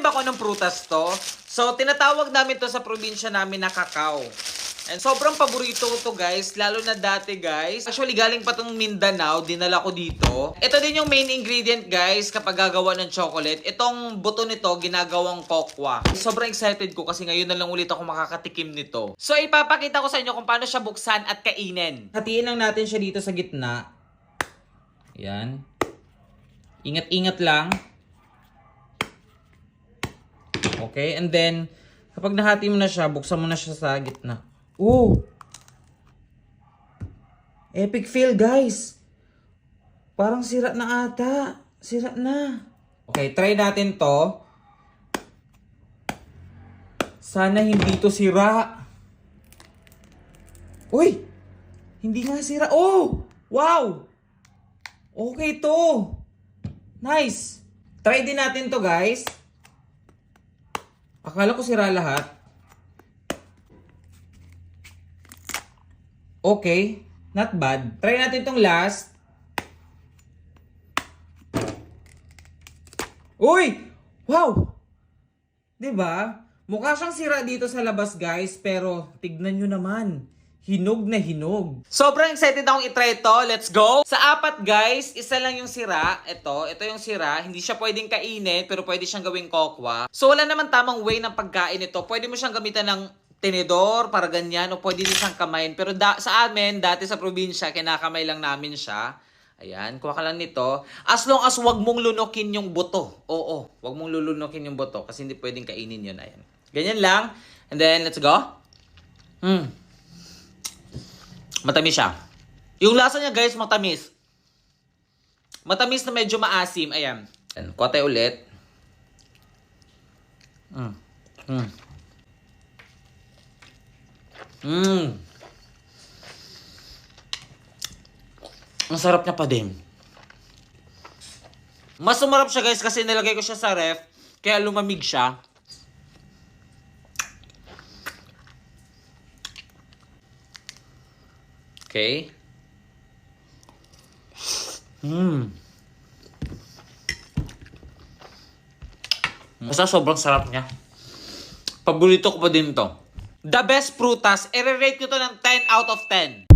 ba kung anong prutas to? So, tinatawag namin to sa probinsya namin na kakao. And sobrang paborito ko to guys, lalo na dati guys. Actually, galing pa tong Mindanao, dinala ko dito. Ito din yung main ingredient guys kapag gagawa ng chocolate. Itong buto nito, ginagawang kokwa. Sobrang excited ko kasi ngayon na lang ulit ako makakatikim nito. So, ipapakita ko sa inyo kung paano siya buksan at kainin. Hatiin lang natin siya dito sa gitna. Yan. Ingat-ingat lang. Okay, and then, kapag nahati mo na siya, buksan mo na siya sa gitna. Oh! Epic fail, guys! Parang sira na ata. Sira na. Okay, try natin to. Sana hindi to sira. Uy! Hindi nga sira. Oh! Wow! Okay to. Nice. Try din natin to, guys. Akala ko sira lahat. Okay. Not bad. Try natin tong last. Uy! Wow! Diba? Mukha siyang sira dito sa labas, guys. Pero, tignan nyo naman. Hinog na hinog. Sobrang excited akong itry ito. Let's go! Sa apat, guys, isa lang yung sira. Ito yung sira. Hindi siya pwedeng kainin, pero pwede siyang gawing kokwa. So, wala naman tamang way ng pagkain ito. Pwede mo siyang gamitan ng tenedor, para ganyan, o pwede din siyang kamayin. Pero sa amin, dati sa probinsya, kinakamay lang namin siya. Ayan, kuha ka lang nito. As long as wag mong lunukin yung buto. Oo, wag mong lulunukin yung buto kasi hindi pwedeng kainin yun. Ayan. Ganyan lang. And then, let's go. Matamis siya. Yung lasa niya, guys, matamis. Matamis na medyo maasim. Ayan. Kuha tayo ulit. Ang sarap niya pa din. Mas sumarap siya guys kasi nilagay ko siya sa ref. Kaya lumamig siya. Okay. Basta sobrang sarap niya. Paborito ko pa din to. The best prutas, i-rate ko to ng 10 out of 10.